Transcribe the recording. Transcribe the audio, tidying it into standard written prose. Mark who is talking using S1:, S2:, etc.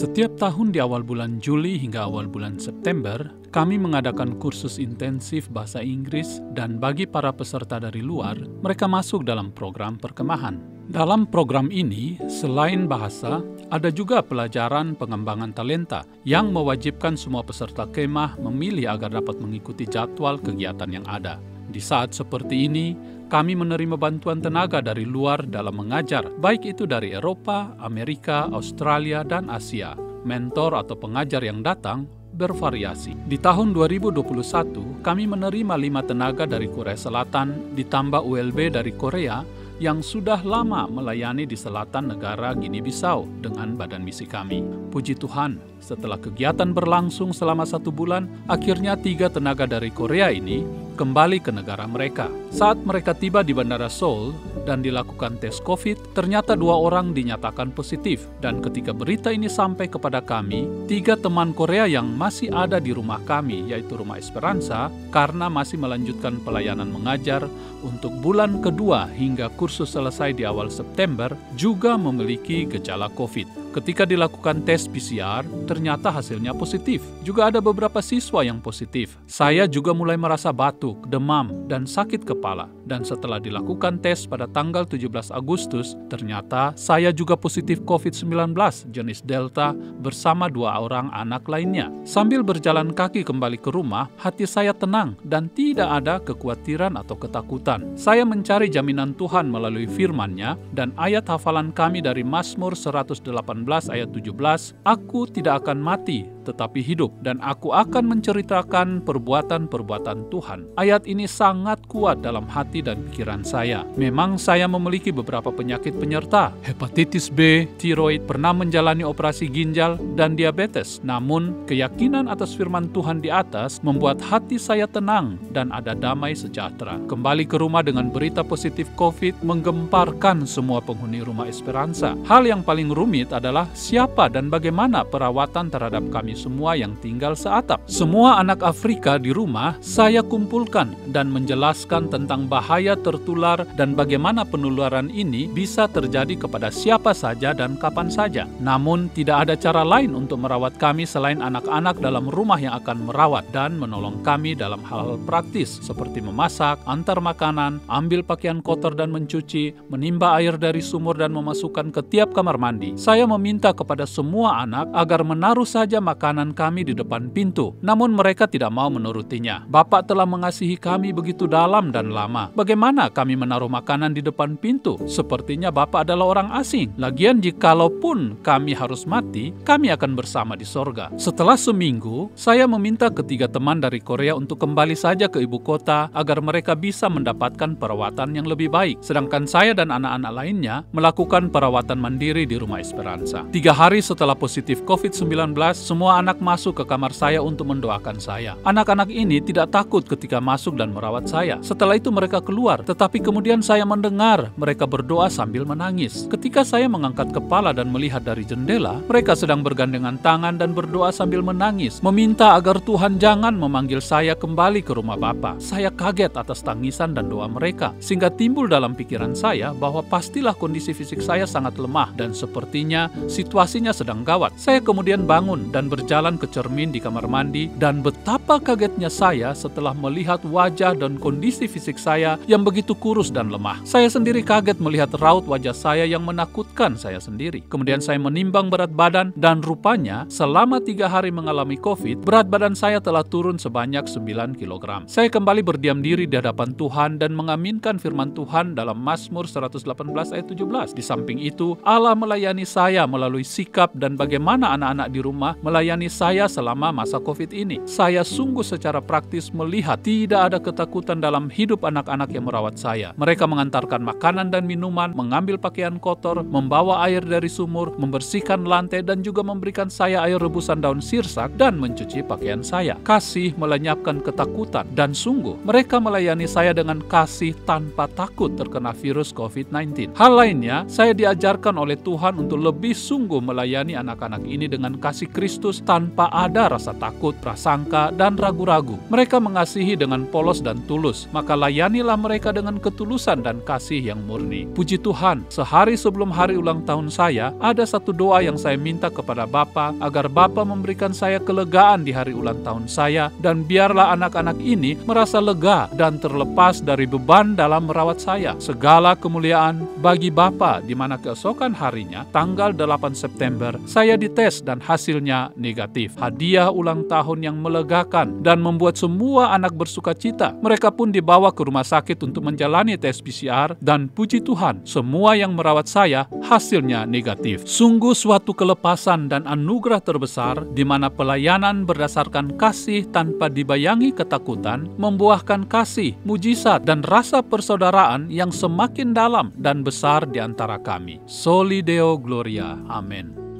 S1: Setiap tahun di awal bulan Juli hingga awal bulan September, kami mengadakan kursus intensif bahasa Inggris dan bagi para peserta dari luar, mereka masuk dalam program perkemahan. Dalam program ini, selain bahasa, ada juga pelajaran pengembangan talenta yang mewajibkan semua peserta kemah memilih agar dapat mengikuti jadwal kegiatan yang ada. Di saat seperti ini, kami menerima bantuan tenaga dari luar dalam mengajar, baik itu dari Eropa, Amerika, Australia, dan Asia. Mentor atau pengajar yang datang bervariasi. Di tahun 2021, kami menerima 5 tenaga dari Korea Selatan, ditambah ULB dari Korea, yang sudah lama melayani di selatan negara Guinea-Bissau dengan badan misi kami. Puji Tuhan, setelah kegiatan berlangsung selama 1 bulan, akhirnya 3 tenaga dari Korea ini kembali ke negara mereka. Saat mereka tiba di Bandara Seoul dan dilakukan tes COVID, ternyata 2 orang dinyatakan positif. Dan ketika berita ini sampai kepada kami, 3 teman Korea yang masih ada di rumah kami, yaitu Rumah Esperansa, karena masih melanjutkan pelayanan mengajar untuk bulan kedua hingga kursus selesai di awal September, juga memiliki gejala COVID. Ketika dilakukan tes PCR, ternyata hasilnya positif. Juga ada beberapa siswa yang positif. Saya juga mulai merasa batuk, demam, dan sakit kepala. Dan setelah dilakukan tes pada tanggal 17 Agustus, ternyata saya juga positif COVID-19 jenis Delta bersama 2 orang anak lainnya. Sambil berjalan kaki kembali ke rumah, hati saya tenang dan tidak ada kekhawatiran atau ketakutan. Saya mencari jaminan Tuhan melalui firman-Nya dan ayat hafalan kami dari Mazmur 118 ayat 17, "Aku tidak akan mati, tetapi hidup, dan aku akan menceritakan perbuatan-perbuatan Tuhan." Ayat ini sangat kuat dalam hati dan pikiran saya. Memang saya memiliki beberapa penyakit penyerta, hepatitis B, tiroid, pernah menjalani operasi ginjal, dan diabetes. Namun, keyakinan atas firman Tuhan di atas membuat hati saya tenang dan ada damai sejahtera. Kembali ke rumah dengan berita positif COVID menggemparkan semua penghuni Rumah Esperansa. Hal yang paling rumit adalah siapa dan bagaimana perawatan terhadap kami semua yang tinggal seatap. Semua anak Afrika di rumah saya kumpulkan dan menjelaskan tentang bahaya tertular dan bagaimana penularan ini bisa terjadi kepada siapa saja dan kapan saja. Namun tidak ada cara lain untuk merawat kami selain anak-anak dalam rumah yang akan merawat dan menolong kami dalam hal-hal praktis seperti memasak, antar makanan, ambil pakaian kotor dan mencuci, menimba air dari sumur dan memasukkan ke tiap kamar mandi. Saya meminta kepada semua anak agar menaruh saja makanan kami di depan pintu. Namun mereka tidak mau menurutinya. Bapak telah mengasihi kami begitu dalam dan lama. Bagaimana kami menaruh makanan di depan pintu? Sepertinya Bapak adalah orang asing. Lagian jikalaupun kami harus mati, kami akan bersama di sorga. Setelah seminggu, saya meminta ketiga teman dari Korea untuk kembali saja ke ibu kota agar mereka bisa mendapatkan perawatan yang lebih baik. Sedangkan saya dan anak-anak lainnya melakukan perawatan mandiri di Rumah Esperansa. 3 hari setelah positif COVID-19, semua anak masuk ke kamar saya untuk mendoakan saya. Anak-anak ini tidak takut ketika masuk dan merawat saya. Setelah itu mereka keluar, tetapi kemudian saya mendengar mereka berdoa sambil menangis. Ketika saya mengangkat kepala dan melihat dari jendela, mereka sedang bergandengan tangan dan berdoa sambil menangis, meminta agar Tuhan jangan memanggil saya kembali ke rumah Bapa. Saya kaget atas tangisan dan doa mereka, sehingga timbul dalam pikiran saya bahwa pastilah kondisi fisik saya sangat lemah dan sepertinya situasinya sedang gawat. Saya kemudian bangun dan berjalan ke cermin di kamar mandi, dan betapa kagetnya saya setelah melihat wajah dan kondisi fisik saya yang begitu kurus dan lemah. Saya sendiri kaget melihat raut wajah saya yang menakutkan saya sendiri. Kemudian saya menimbang berat badan dan rupanya selama 3 hari mengalami COVID, berat badan saya telah turun sebanyak 9 kg. Saya kembali berdiam diri di hadapan Tuhan dan mengaminkan firman Tuhan dalam Mazmur 118 ayat 17. Di samping itu, Allah melayani saya melalui sikap dan bagaimana anak-anak di rumah melayani saya selama masa COVID ini. Saya sungguh secara praktis melihat tidak ada ketakutan dalam hidup anak-anak yang merawat saya. Mereka mengantarkan makanan dan minuman, mengambil pakaian kotor, membawa air dari sumur, membersihkan lantai, dan juga memberikan saya air rebusan daun sirsak dan mencuci pakaian saya. Kasih melenyapkan ketakutan, dan sungguh mereka melayani saya dengan kasih tanpa takut terkena virus COVID-19. Hal lainnya, saya diajarkan oleh Tuhan untuk lebih sungguh melayani anak-anak ini dengan kasih Kristus tanpa ada rasa takut, prasangka, dan ragu-ragu. Mereka mengasihi dengan polos dan tulus, maka layanilah layanilah mereka dengan ketulusan dan kasih yang murni. Puji Tuhan, sehari sebelum hari ulang tahun saya, ada satu doa yang saya minta kepada Bapa agar Bapa memberikan saya kelegaan di hari ulang tahun saya, dan biarlah anak-anak ini merasa lega dan terlepas dari beban dalam merawat saya. Segala kemuliaan bagi Bapa, di mana keesokan harinya, tanggal 8 September, saya dites dan hasilnya negatif. Hadiah ulang tahun yang melegakan dan membuat semua anak bersuka cita. Mereka pun dibawa ke rumah sakit untuk menjalani tes PCR, dan puji Tuhan, semua yang merawat saya hasilnya negatif. Sungguh suatu kelepasan dan anugerah terbesar, di mana pelayanan berdasarkan kasih tanpa dibayangi ketakutan membuahkan kasih, mujizat, dan rasa persaudaraan yang semakin dalam dan besar di antara kami. Soli Deo Gloria. Amin.